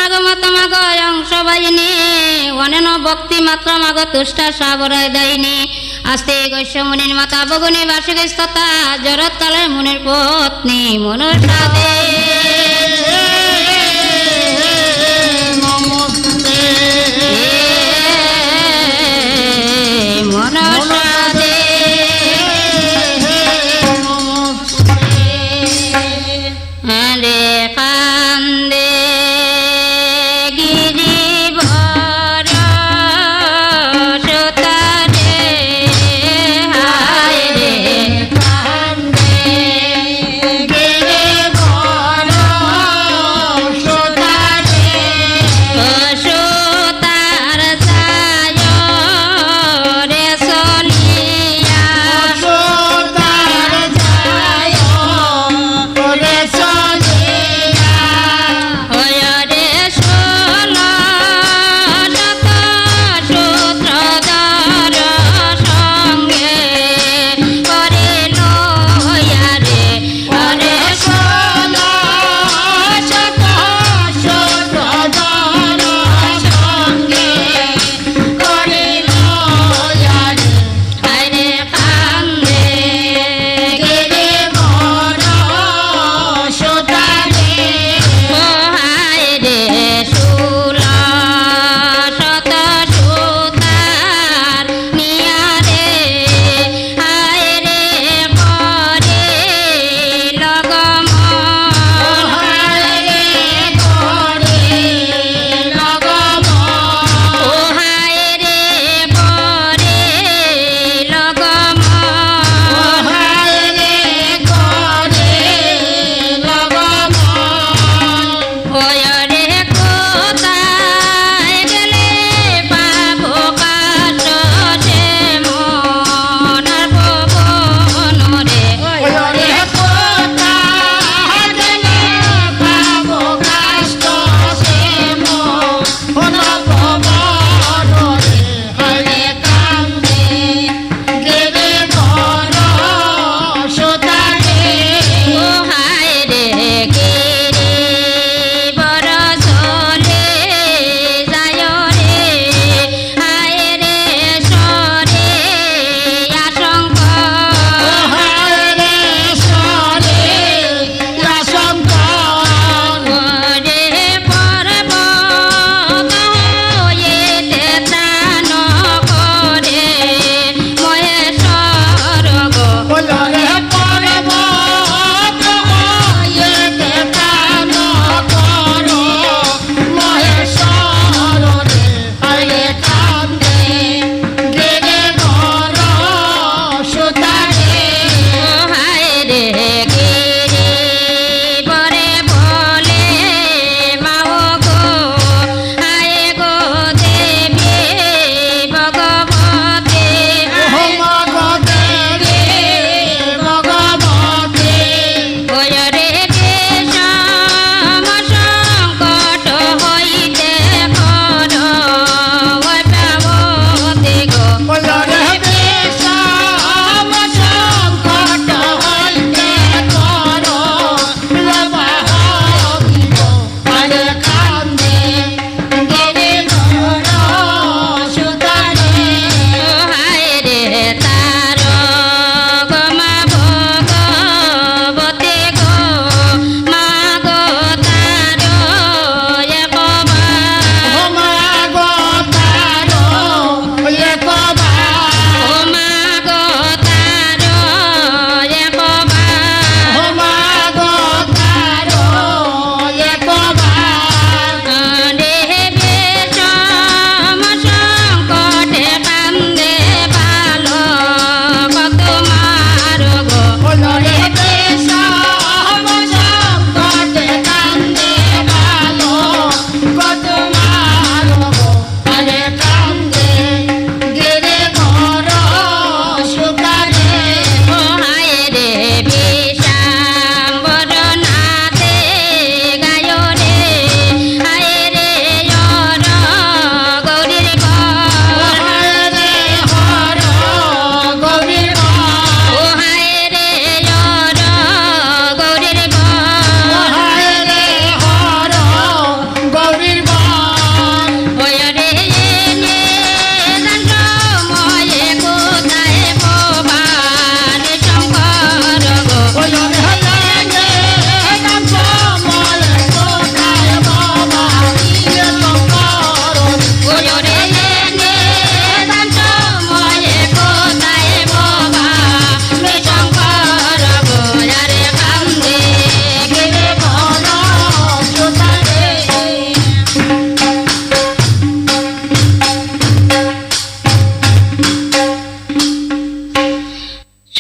মাগ মাগ অংশ বাহিনী অনেন ভক্তি মাত্র মাগ তুষ্টা সাবরায় দায়িনী আস্তে গৈষ্য মুনির মাতা বগুনি বার্ষিক স্ততা জরৎ কালে মুনির পত্নী মনসা দে মনসা দে রে কান্দে গিরিবর সুতারে হায় রে কান্দে গিরিবর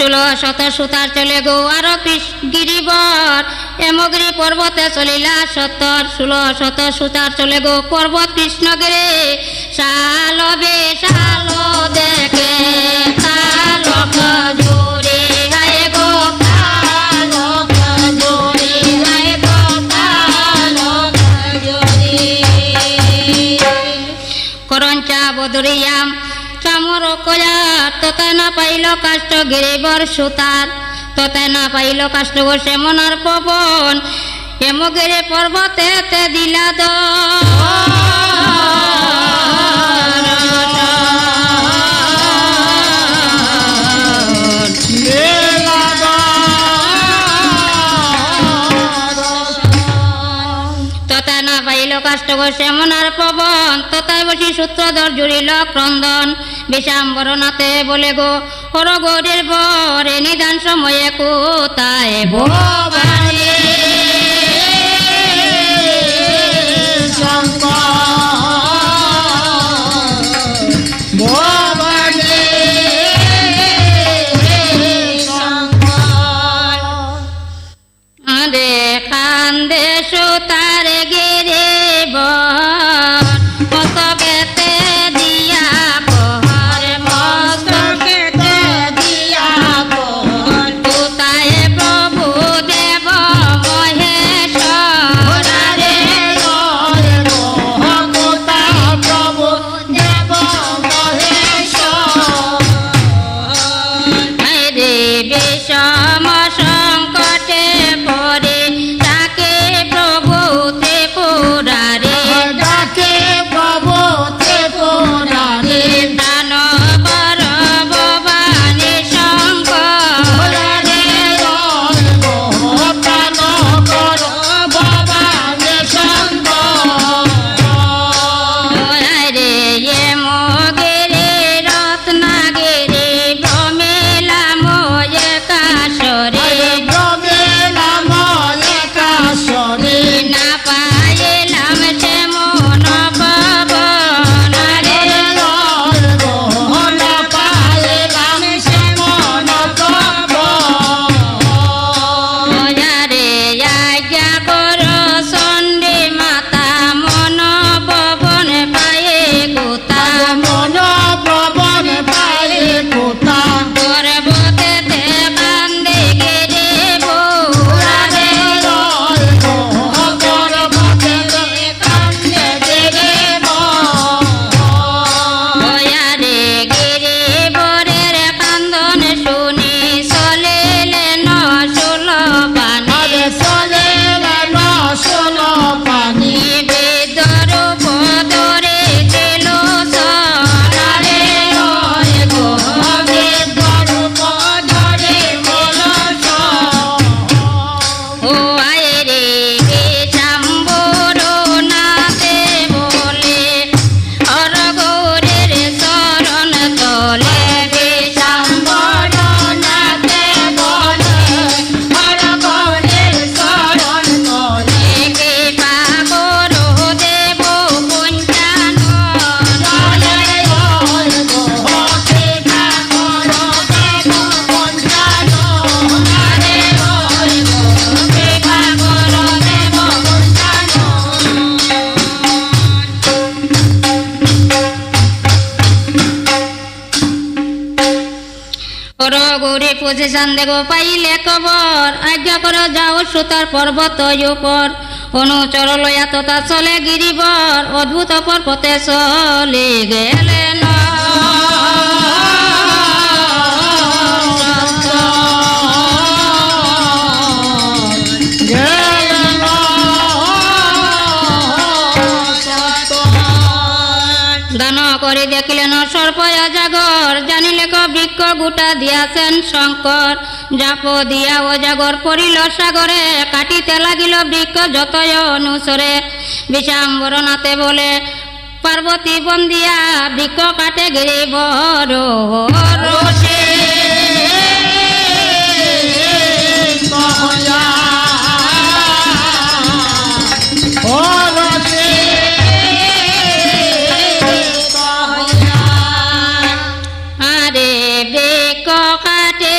16 সুতার চলে গো আর গিরিবর এমগিরি পর্বতে চলিলা 16 সুতার চলে গো পর্বত কৃষ্ণগিরে শালবে শাল দেখে শালক জোরে হায় গো শালক জোরে হায় গো শালক জোরে করঞ্চা বদরিয়াম চামর কয়া তোতে না পাইল কাষ্ট গিরিবর সুতার তোতে না পাইল কাষ্ট বসে মনার পবন হেমগিরি পর্বতে তে দিলা দ তোতে না পাইল কাষ্ট বসে মনার পবন তোতায় বসি সূত্রধর জুড়িল ক্রন্দন বিষাম্বরনাথে বলে গো হর গৌরীর বরে নিদান সময়ে কোথায় ভবানী আরে কান্দে সুতার গিরে বর মস্তকেতে দিয়া বর মস্তকেতে দিয়া বর কোথায় প্রভু দেব মহেশ্বর রে কোথায় প্রভু দেব মহেশ্বর রে বিষম সংকটে পরে তাকে প্রভু ত্রিপুরারে ডাকে প্রভু ত্রিপুরারে দানবর ভবানী শঙ্কর রে দানবর ভবানী শঙ্কর রে মগিরি রত্নাগিরি ভ্রমিলা ময়ে কাশরে না পাইলাম সে মন পবন রে না পাইলাম সে মন পবন রে আজ্ঞা কর চণ্ডী মাতা মন পবন পায়ে কোথা মন পবন পায়ে কোথা পর্বতে তে কান্দে গিরি বৌরা রে পর্বতে তে কান্দে গিরি বৌরা রে গিরি বরের কান্দন শুনি চলিলেন ষোল পানি বিদ্যরূপ ধরে দিল সনারে গো বিদ্যরূপ ধরে দিল ও আয় রে চাম্বরনাথে বলে হর গৌরীর শরণ তলে চাম্বরনাথে বলে হর গৌরীর শরণ তলে কৃপা করো দেব পঞ্চানন কৃপা করো দেব পঞ্চানন রে কৃপা করো দেব পঞ্চানন গৌরী পজিশন দেখো পাইলে খবর আজ্ঞা করো যাও সুতার পর্বত উপর অনুচর লয়া তথা চলে গিরিবর অদ্ভুত পর্বতে চলে গেলেন দান করে দেখিলেন সর্প অজাগর জানিলে বৃক্ষ গুটা দিয়াছেন শঙ্কর জাপ দিয়া অজাগর পড়িল সাগরে কাটিতে লাগিল বৃক্ষ যতই অনুসরে বিষাম্বরনাথে বলে পার্বতী বন্দিয়া বৃক্ষ কাটে গিরিবর রসে আরে বৃক্ষ কাটে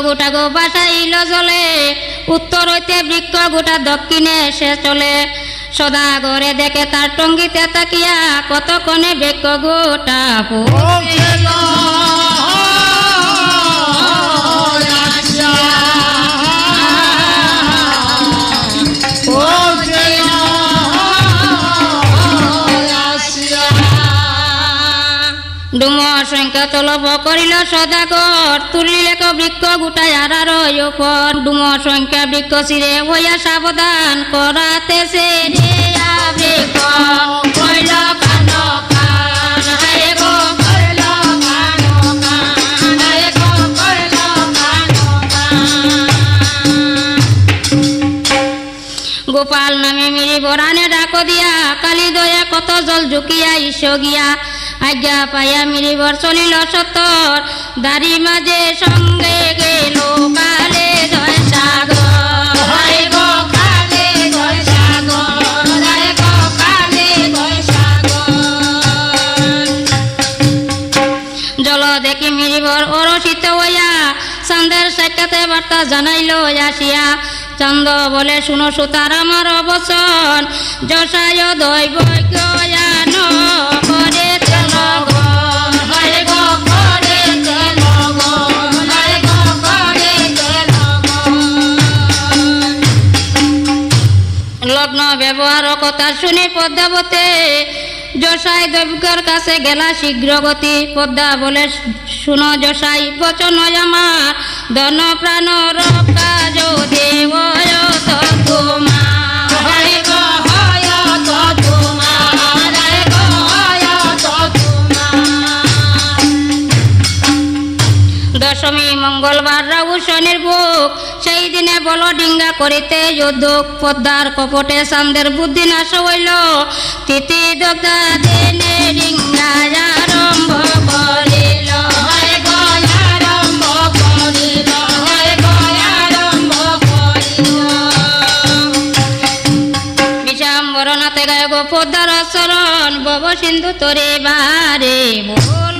গোটা গো বাসাইল জলে উত্তর হইতে বৃক্ষ গোটা দক্ষিণে সে চলে সদা ঘরে দেখে তার টঙ্গিতে তাকিয়া কতক্ষণে বৃক্ষ গোটা পৌঁছিল ডুম সংখ্যা তলব করিল সদাগর তুলিলে বৃক্ষ গোটায় আর উপর ডুম সংখ্যা বৃক্ষ চিরে হইয়া সাবধান করাতেছে রে বৃক্ষ কইল কান কান হায় গো কইল কান কান হায় গো কইল কান কান গোপাল নামে মিরি বরানে ডাক দিয়া কালী দয়া কত জল ঝুঁকিয়া ইস গিয়া আজ্ঞা পাইয়া মিরিবর চলিল সত্তর দাড়ি মাঝে সঙ্গে গেল কালে জয় সাগর হায় গো কালে জয় সাগর হায় গো কালে জয় সাগর জল দেখি মিরিবর অরসিত হইয়া চাঁদের সাক্ষাতে বার্তা জানাইল আসিয়া চন্দ বলে শুনো সুতার আমার বচন যশায় দৈব জ্ঞান করে লগ্ন ব্যবহার কথা শুনে পদ্মাবতী যশাই দৈবিকর কাছে গেলা শীঘ্র গতি পদ্মা বলে শুনো যশাই বচন আমার ধন প্রাণ রক্ষা দেব দশমী মঙ্গলবার রাহু শনির বুক সেই দিনে বল ডিঙ্গা করিতে যুদ্ধ পদ্মার কপটে চাঁদের বুদ্ধি নাশ হইল তিথি দগ্ধা দিনে ডিঙ্গা আরম্ভ করিল আরম্ভ করিল আরম্ভ করিল বিষাম্বরনাথে গায় গো পদ্মার চরণ ভব সিন্ধু তরে বারে বল